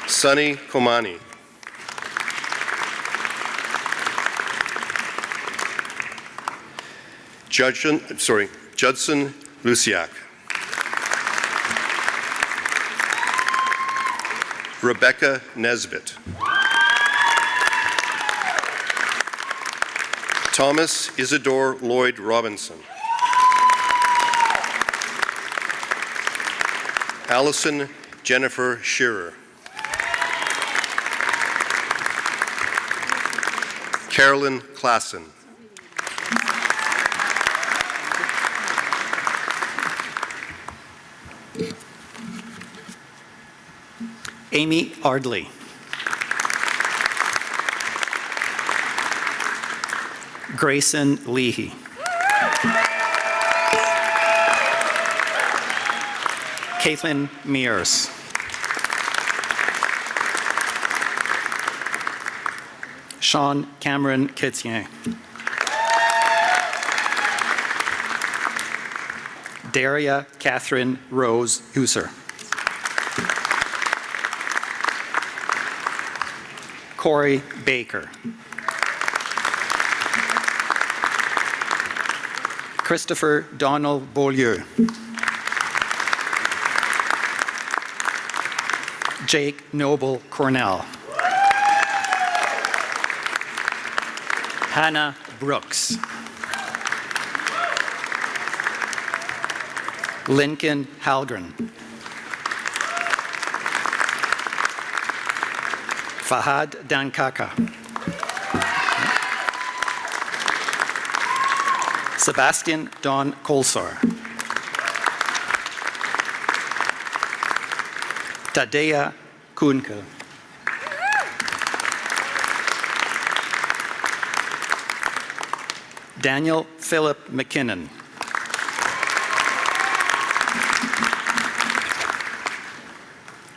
Sunny Komani. Judson Luciak. Rebecca Nesbitt. Thomas Isidore Lloyd Robinson. Allison Jennifer Shearer. Carolyn Klassen. Amy Ardley. Grayson Leahy. Caitlin Mears. Sean Cameron Chrétien. Daria Catherine Rose Husser. Corey Baker. Christopher Donald Beaulieu. Jake Noble Cornell. Hannah Brooks. Lincoln Halgren. Fahad Dankaka. Sebastian Don Kolsar. Tadea Kunkel. Daniel Philip McKinnon.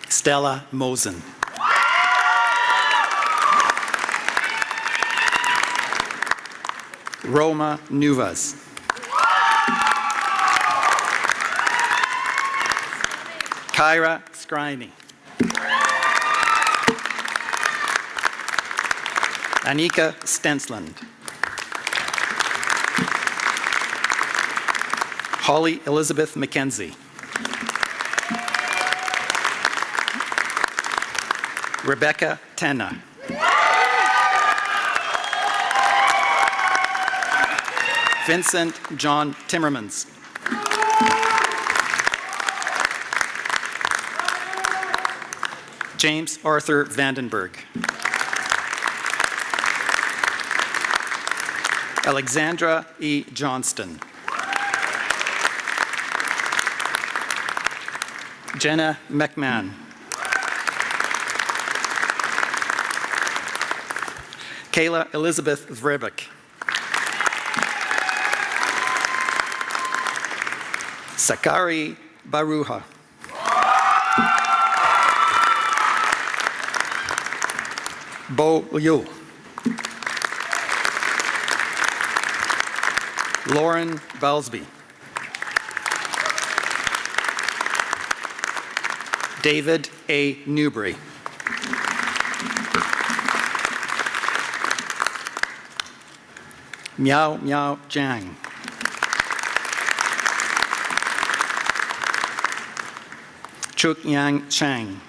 Stella Mosen. Roma Nuvas. Kyra Skriney. Anika Stensland. Holly Elizabeth McKenzie. Rebecca Tenna. Vincent John Timmermans. James Arthur Vandenberg. Alexandra E. Johnston. Jenna McMahon. Kayla Elizabeth Vrebick. Sakari Baruha. Bo Liu. Lauren Balsby. David A. Newbury. Miao Miao Jiang. Chuk Yang Chang.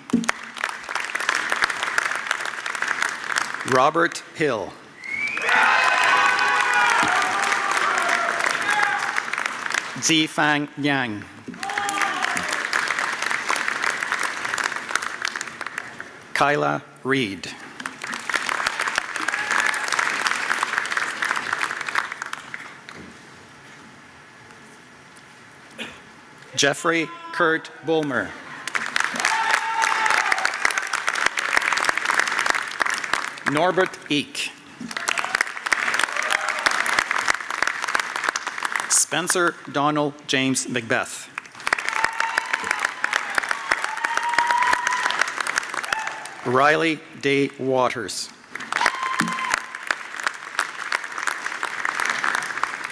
Robert Hill. Zifang Yang. Kyla Reed. Jeffrey Kurt Bulmer. Norbert Eek. Spencer Donald James Macbeth. Riley Day Waters.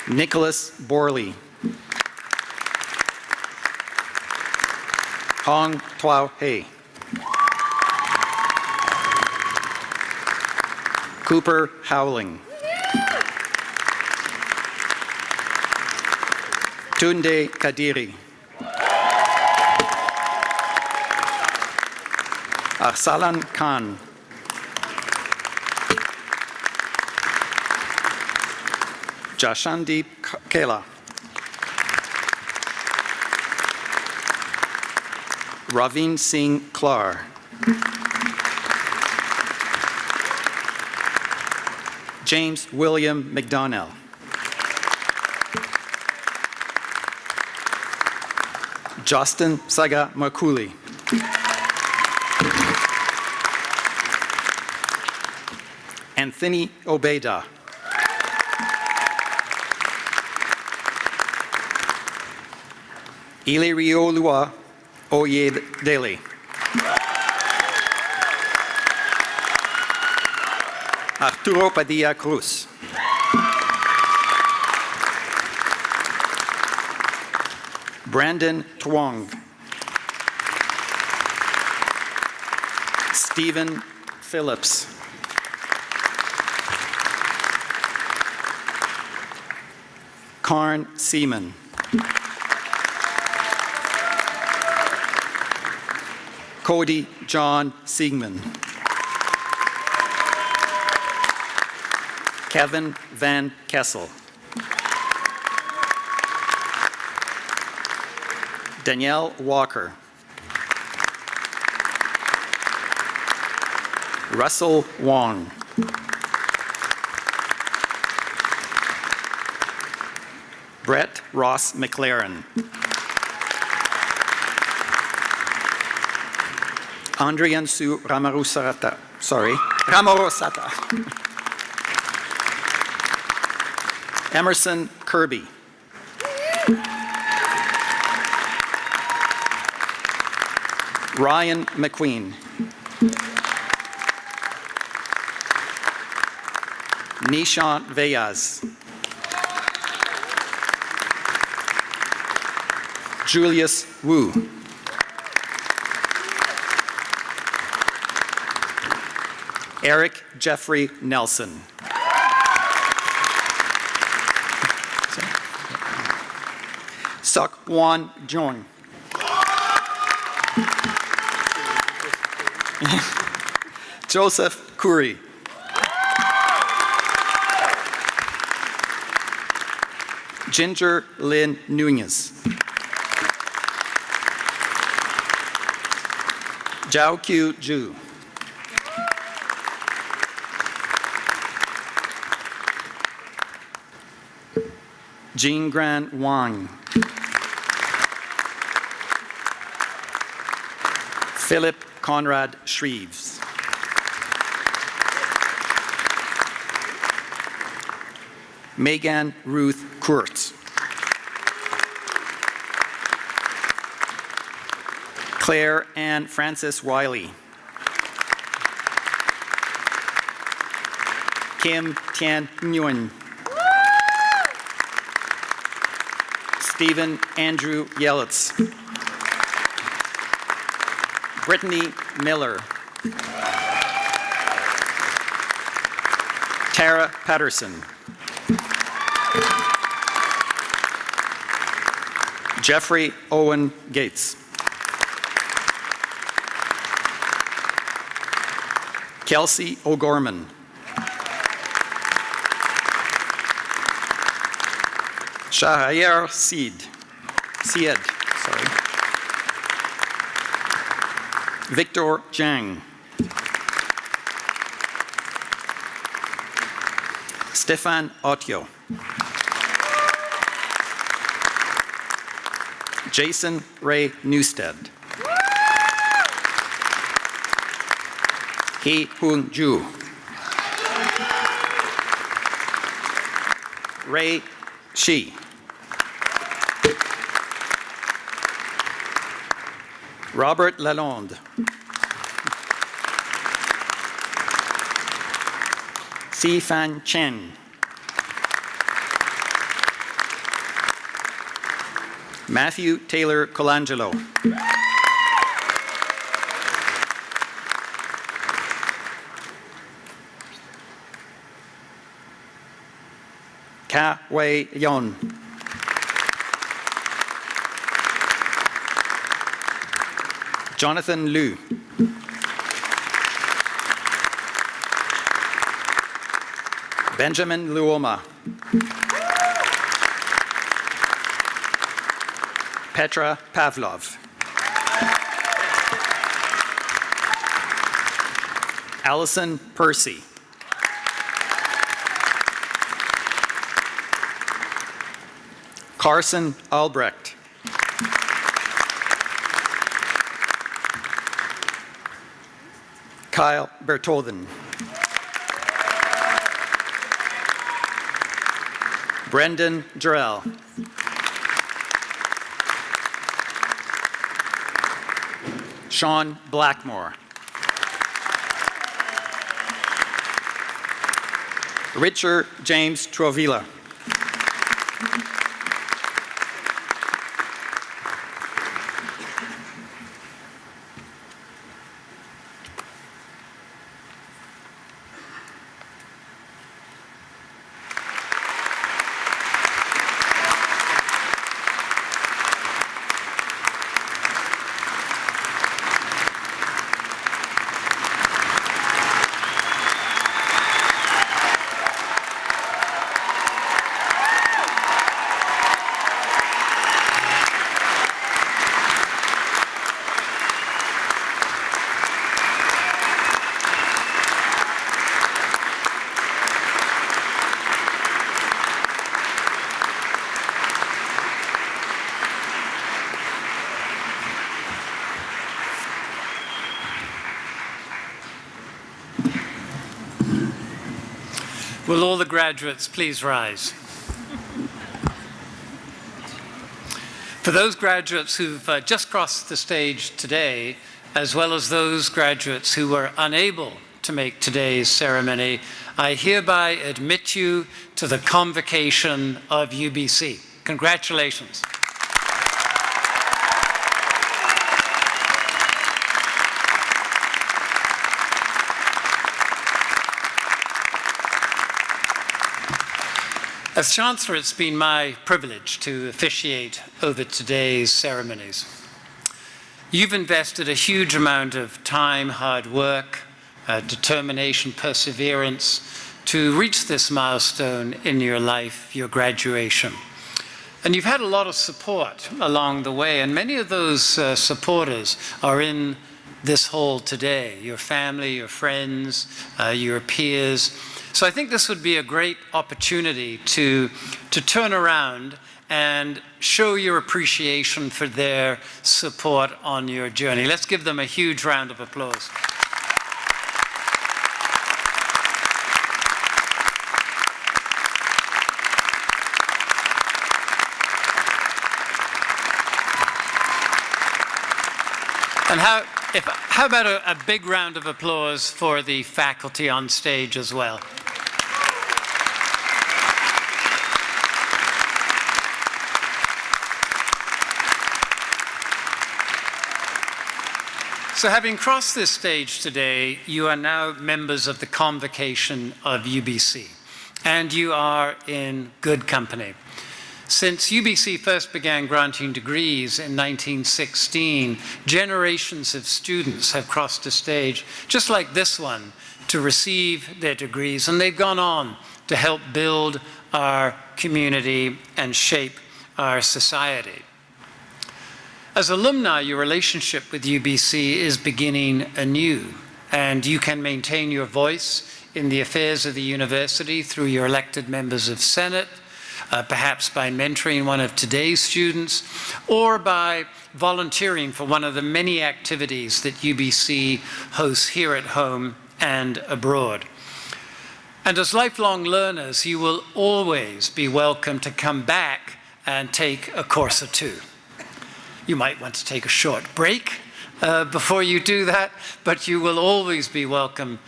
Nicholas Borley. Hong Tuao Hei. Cooper Howling. Tunde Kadiri. Arsalan Khan. Jashandeep Kela. Ravin Singh Klar. James William McDonnell. Justin Saga Makuli. Anthony Obeda. Iliriolua Oyedele. Arturo Padilla Cruz. Brandon Twong. Stephen Phillips. Karn Seaman. Cody John Siegman. Kevin Van Kessel. Danielle Walker. Russell Wong. Brett Ross McLaren. Andrian Sue Ramarosata. Emerson Kirby. Ryan McQueen. Nishant Veyas. Julius Wu. Eric Jeffrey Nelson. Sok Wan Jong. Joseph Curry. Ginger Lynn Nunez. Zhao Q Zhu. Jean Gran Wang. Philip Conrad Shreves. Megan Ruth Kurtz. Claire Ann Frances Wiley. Kim Tian Nguyen. Stephen Andrew Yelitz. Brittany Miller. Tara Patterson. Jeffrey Owen Gates. Kelsey O'Gorman. Shahayar Syed. Victor Zhang. Stefan Otyo. Jason Ray Newstead. Hee Hoon Ju. Ray Shi. Robert Lalonde. Si Fan Chen. Matthew Taylor Colangelo. Ka Wei Yon. Jonathan Liu. Benjamin Luoma. Petra Pavlov. Allison Percy. Carson Albrecht. Kyle Bertolden. Brendan Jarrell. Sean Blackmore. Richard James Trovila. Will all the graduates please rise? For those graduates who've just crossed the stage today, as well as those graduates who were unable to make today's ceremony, I hereby admit you to the Convocation of UBC. Congratulations. As Chancellor, it's been my privilege to officiate over today's ceremonies. You've invested a huge amount of time, hard work, determination, perseverance to reach this milestone in your life, your graduation. And you've had a lot of support along the way, and many of those supporters are in this hall today, your family, your friends, your peers. So I think this would be a great opportunity to turn around and show your appreciation for their support on your journey. Let's give them a huge round of applause. And how about a big round of applause for the faculty on stage as well? So having crossed this stage today, you are now members of the Convocation of UBC, and you are in good company. Since UBC first began granting degrees in 1916, generations of students have crossed a stage just like this one to receive their degrees, and they've gone on to help build our community and shape our society. As alumni, your relationship with UBC is beginning anew, and you can maintain your voice in the affairs of the university through your elected members of Senate, perhaps by mentoring one of today's students, or by volunteering for one of the many activities that UBC hosts here at home and abroad. And as lifelong learners, you will always be welcome to come back and take a course or two. You might want to take a short break before you do that, but you will always be welcome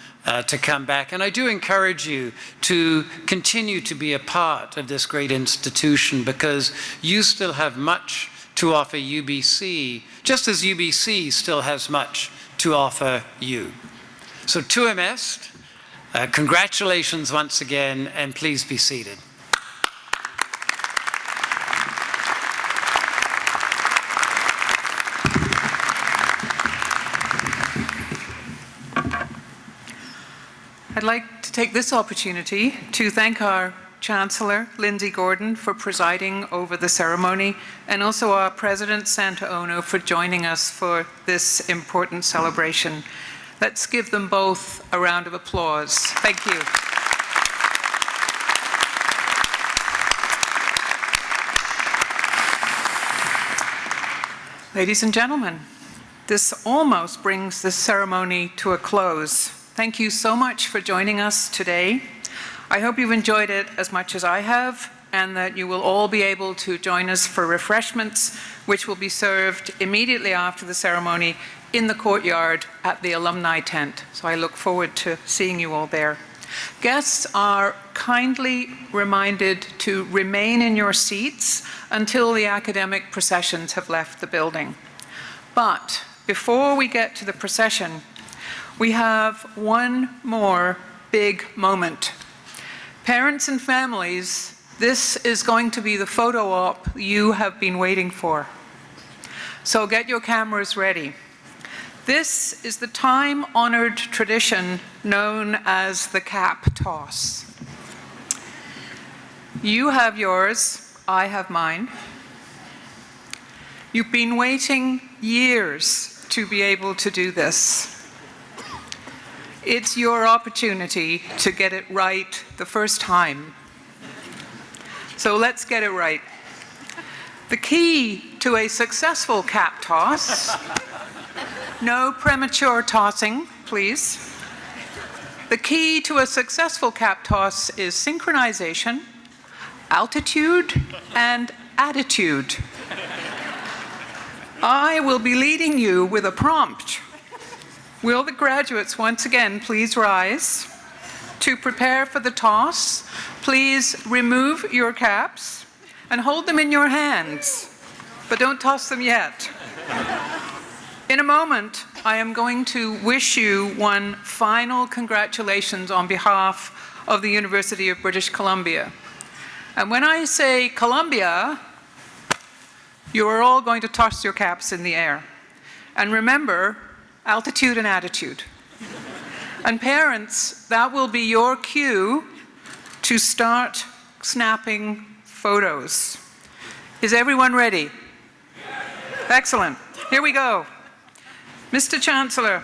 to come back. And I do encourage you to continue to be a part of this great institution, because you still have much to offer UBC, just as UBC still has much to offer you. So tuam est, congratulations once again, and please be seated. I'd like to take this opportunity to thank our Chancellor, Lindsay Gordon, for presiding over the ceremony, and also our President, Santa Ono, for joining us for this important celebration. Let's give them both a round of applause. Thank you. Ladies and gentlemen, this almost brings the ceremony to a close. Thank you so much for joining us today. I hope you've enjoyed it as much as I have, and that you will all be able to join us for refreshments, which will be served immediately after the ceremony in the courtyard at the alumni tent. So I look forward to seeing you all there. Guests are kindly reminded to remain in your seats until the academic processions have left the building. But before we get to the procession, we have one more big moment. Parents and families, this is going to be the photo op you have been waiting for. So get your cameras ready. This is the time-honored tradition known as the cap toss. You have yours, I have mine. You've been waiting years to be able to do this. It's your opportunity to get it right the first time. So let's get it right. The key to a successful cap toss, no premature tossing, please. The key to a successful cap toss is synchronization, altitude, and attitude. I will be leading you with a prompt. Will the graduates once again please rise? To prepare for the toss, please remove your caps and hold them in your hands, but don't toss them yet. In a moment, I am going to wish you one final congratulations on behalf of the University of British Columbia. And when I say Columbia, you are all going to toss your caps in the air. And remember, altitude and attitude. And parents, that will be your cue to start snapping photos. Is everyone ready? Excellent. Here we go. Mr. Chancellor,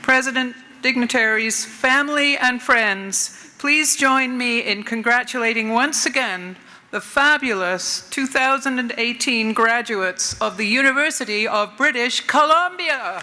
President, dignitaries, family and friends, please join me in congratulating once again the fabulous 2018 graduates of the University of British Columbia.